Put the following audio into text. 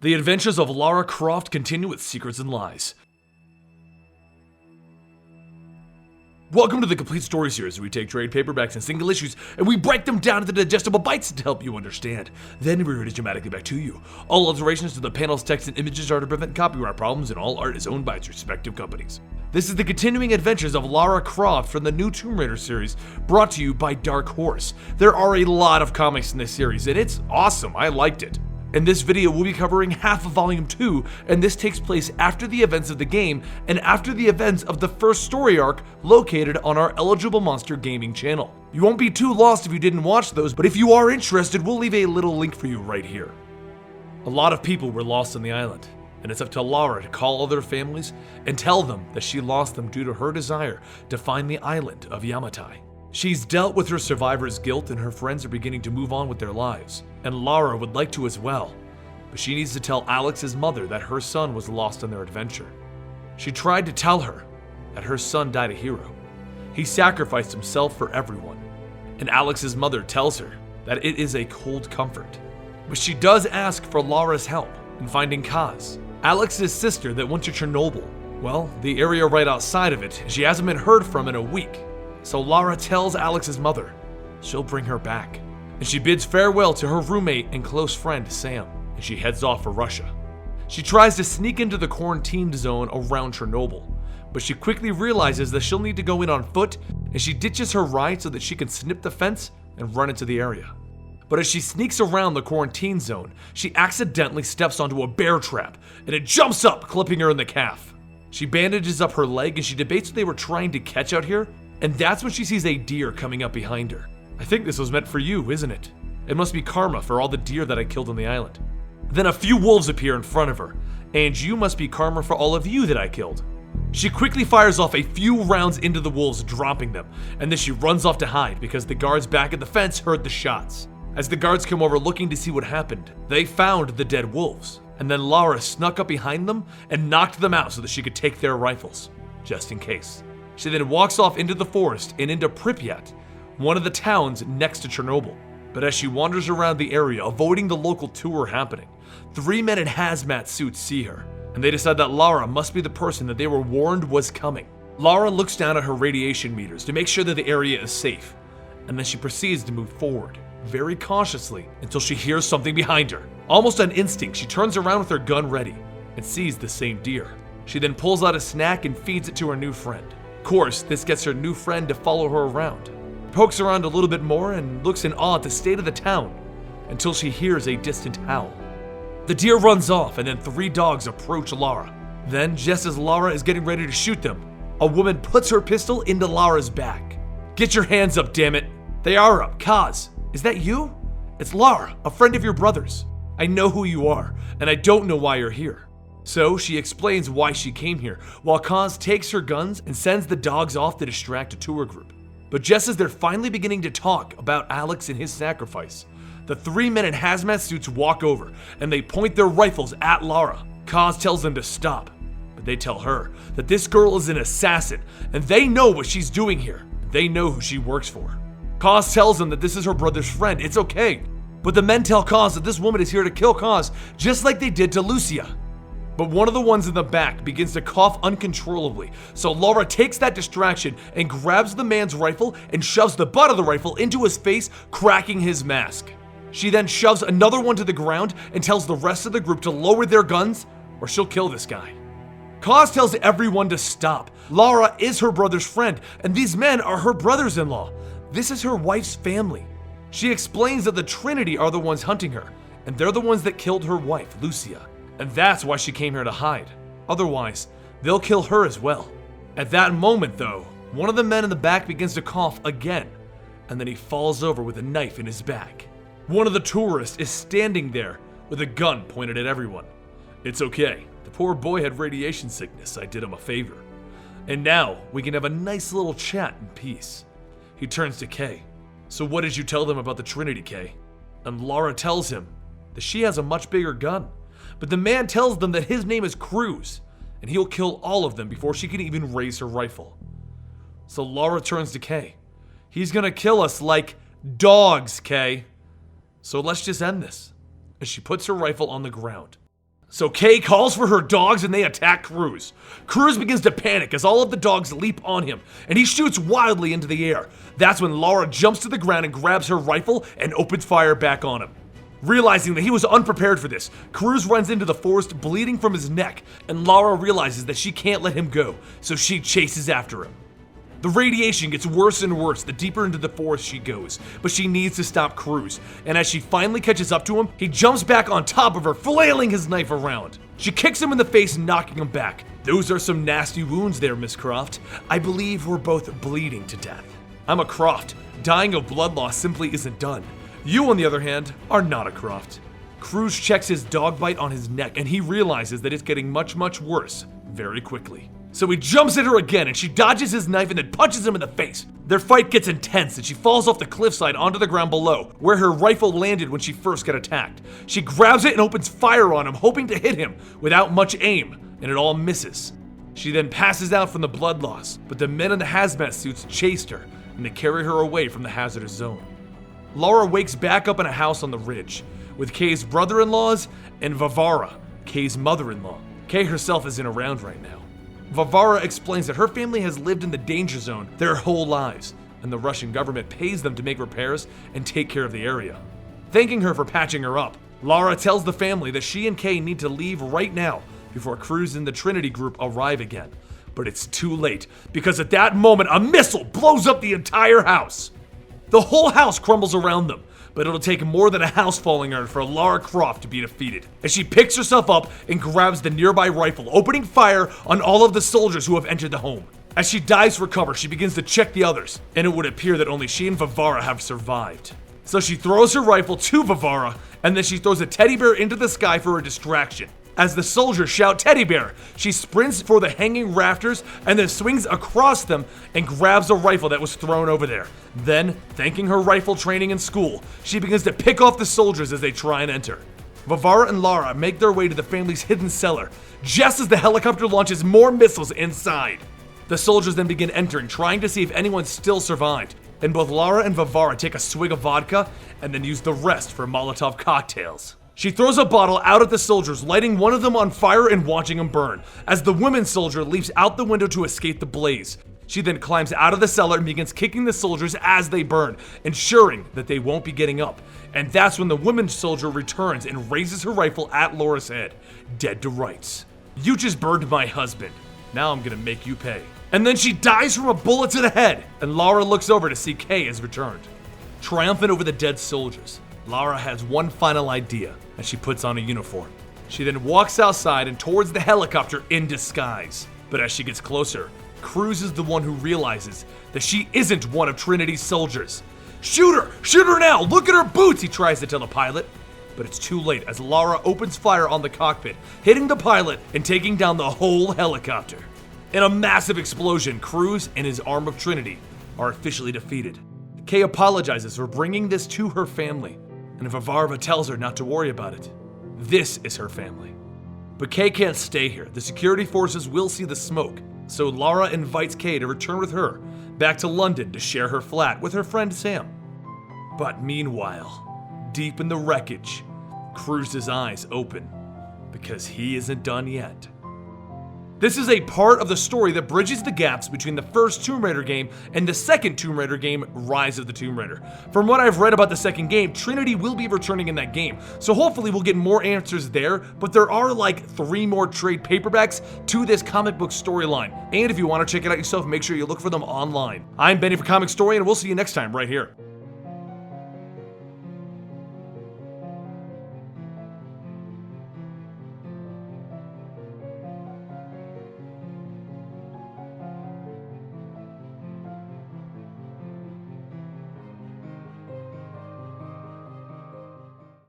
The adventures of Lara Croft continue with secrets and lies. Welcome to the Complete Story Series, where we take trade paperbacks and single issues, and we break them down into digestible bites to help you understand. Then we read it dramatically back to you. All alterations to the panels, text, and images are to prevent copyright problems, and all art is owned by its respective companies. This is the continuing adventures of Lara Croft from the new Tomb Raider series, brought to you by Dark Horse. There are a lot of comics in this series, and it's awesome. I liked it. In this video, we'll be covering half of Volume 2, and this takes place after the events of the game and after the events of the first story arc located on our Eligible Monster Gaming channel. You won't be too lost if you didn't watch those, but if you are interested, we'll leave a little link for you right here. A lot of people were lost on the island, and it's up to Lara to call all their families and tell them that she lost them due to her desire to find the island of Yamatai. She's dealt with her survivor's guilt, and her friends are beginning to move on with their lives. And Lara would like to as well, but she needs to tell Alex's mother that her son was lost on their adventure. She tried to tell her that her son died a hero. He sacrificed himself for everyone. And Alex's mother tells her that it is a cold comfort. But she does ask for Lara's help in finding Kaz, Alex's sister that went to Chernobyl. Well, the area right outside of it, she hasn't been heard from in a week. So Lara tells Alex's mother she'll bring her back. And she bids farewell to her roommate and close friend, Sam, and she heads off for Russia. She tries to sneak into the quarantine zone around Chernobyl, but she quickly realizes that she'll need to go in on foot, and she ditches her ride so that she can snip the fence and run into the area. But as she sneaks around the quarantine zone, she accidentally steps onto a bear trap, and it jumps up, clipping her in the calf. She bandages up her leg, and she debates what they were trying to catch out here, and that's when she sees a deer coming up behind her. I think this was meant for you, isn't it? It must be karma for all the deer that I killed on the island. Then a few wolves appear in front of her, and you must be karma for all of you that I killed. She quickly fires off a few rounds into the wolves, dropping them, and then she runs off to hide because the guards back at the fence heard the shots. As the guards come over looking to see what happened, they found the dead wolves, and then Lara snuck up behind them and knocked them out so that she could take their rifles, just in case. She then walks off into the forest and into Pripyat, one of the towns next to Chernobyl. But as she wanders around the area, avoiding the local tour happening, 3 men in hazmat suits see her, and they decide that Lara must be the person that they were warned was coming. Lara looks down at her radiation meters to make sure that the area is safe, and then she proceeds to move forward, very cautiously, until she hears something behind her. Almost on instinct, she turns around with her gun ready, and sees the same deer. She then pulls out a snack and feeds it to her new friend. Of course, this gets her new friend to follow her around. Pokes around a little bit more and looks in awe at the state of the town until she hears a distant howl. The deer runs off, and then 3 dogs approach Lara. Then, just as Lara is getting ready to shoot them, a woman puts her pistol into Lara's back. Get your hands up, damn it! They are up. Kaz, is that you? It's Lara, a friend of your brother's. I know who you are, and I don't know why you're here. So she explains why she came here, while Kaz takes her guns and sends the dogs off to distract a tour group. But just as they're finally beginning to talk about Alex and his sacrifice, the 3 men in hazmat suits walk over and they point their rifles at Lara. Kaz tells them to stop, but they tell her that this girl is an assassin and they know what she's doing here. They know who she works for. Kaz tells them that this is her brother's friend. It's okay. But the men tell Kaz that this woman is here to kill Kaz, just like they did to Lucia. But one of the ones in the back begins to cough uncontrollably, so Lara takes that distraction and grabs the man's rifle and shoves the butt of the rifle into his face, cracking his mask. She then shoves another one to the ground and tells the rest of the group to lower their guns or she'll kill this guy. Kaz tells everyone to stop. Lara is her brother's friend, and these men are her brothers-in-law. This is her wife's family. She explains that the Trinity are the ones hunting her, and they're the ones that killed her wife, Lucia. And that's why she came here to hide. Otherwise, they'll kill her as well. At that moment, though, one of the men in the back begins to cough again, and then he falls over with a knife in his back. One of the tourists is standing there with a gun pointed at everyone. It's okay. The poor boy had radiation sickness. I did him a favor. And now we can have a nice little chat in peace. He turns to Kay. So what did you tell them about the Trinity, Kay? And Lara tells him that she has a much bigger gun. But the man tells them that his name is Cruz, and he'll kill all of them before she can even raise her rifle. So Lara turns to Kay. He's gonna kill us like dogs, Kay. So let's just end this. As she puts her rifle on the ground. So Kay calls for her dogs and they attack Cruz. Cruz begins to panic as all of the dogs leap on him, and he shoots wildly into the air. That's when Laura jumps to the ground and grabs her rifle and opens fire back on him. Realizing that he was unprepared for this, Cruz runs into the forest bleeding from his neck, and Laura realizes that she can't let him go, so she chases after him. The radiation gets worse and worse the deeper into the forest she goes, but she needs to stop Cruz, and as she finally catches up to him, he jumps back on top of her, flailing his knife around. She kicks him in the face, knocking him back. "Those are some nasty wounds there, Miss Croft. I believe we're both bleeding to death." "I'm a Croft. Dying of blood loss simply isn't done. You, on the other hand, are not a Croft." Cruz checks his dog bite on his neck, and he realizes that it's getting much, much worse very quickly. So he jumps at her again, and she dodges his knife and then punches him in the face. Their fight gets intense, and she falls off the cliffside onto the ground below, where her rifle landed when she first got attacked. She grabs it and opens fire on him, hoping to hit him without much aim, and it all misses. She then passes out from the blood loss, but the men in the hazmat suits chased her, and they carry her away from the hazardous zone. Laura wakes back up in a house on the ridge, with Kay's brother-in-laws and Varvara, Kay's mother-in-law. Kay herself isn't around right now. Varvara explains that her family has lived in the danger zone their whole lives, and the Russian government pays them to make repairs and take care of the area. Thanking her for patching her up, Laura tells the family that she and Kay need to leave right now before Cruz and the Trinity group arrive again. But it's too late, because at that moment a missile blows up the entire house. The whole house crumbles around them, but it'll take more than a house falling on for Lara Croft to be defeated, as she picks herself up and grabs the nearby rifle, opening fire on all of the soldiers who have entered the home. As she dives for cover, she begins to check the others, and it would appear that only she and Varvara have survived. So she throws her rifle to Varvara, and then she throws a teddy bear into the sky for a distraction. As the soldiers shout "Teddy bear," she sprints for the hanging rafters and then swings across them and grabs a rifle that was thrown over there. Then, thanking her rifle training in school, she begins to pick off the soldiers as they try and enter. Varvara and Lara make their way to the family's hidden cellar, just as the helicopter launches more missiles inside. The soldiers then begin entering, trying to see if anyone still survived, and both Lara and Varvara take a swig of vodka and then use the rest for Molotov cocktails. She throws a bottle out at the soldiers, lighting one of them on fire and watching him burn, as the woman soldier leaps out the window to escape the blaze. She then climbs out of the cellar and begins kicking the soldiers as they burn, ensuring that they won't be getting up. And that's when the woman soldier returns and raises her rifle at Laura's head, dead to rights. "You just burned my husband. Now I'm gonna make you pay." And then she dies from a bullet to the head, and Lara looks over to see Kay has returned. Triumphant over the dead soldiers, Lara has one final idea as she puts on a uniform. She then walks outside and towards the helicopter in disguise. But as she gets closer, Cruz is the one who realizes that she isn't one of Trinity's soldiers. "Shoot her! Shoot her now! Look at her boots!" he tries to tell the pilot. But it's too late as Lara opens fire on the cockpit, hitting the pilot and taking down the whole helicopter. In a massive explosion, Cruz and his arm of Trinity are officially defeated. Kay apologizes for bringing this to her family, and Varvara tells her not to worry about it. This is her family. But Kay can't stay here. The security forces will see the smoke, so Lara invites Kay to return with her back to London to share her flat with her friend Sam. But meanwhile, deep in the wreckage, Cruz's eyes open because he isn't done yet. This is a part of the story that bridges the gaps between the first Tomb Raider game and the second Tomb Raider game, Rise of the Tomb Raider. From what I've read about the second game, Trinity will be returning in that game, so hopefully we'll get more answers there, but there are like 3 more trade paperbacks to this comic book storyline. And if you want to check it out yourself, make sure you look for them online. I'm Benny for Comicstorian, and we'll see you next time right here.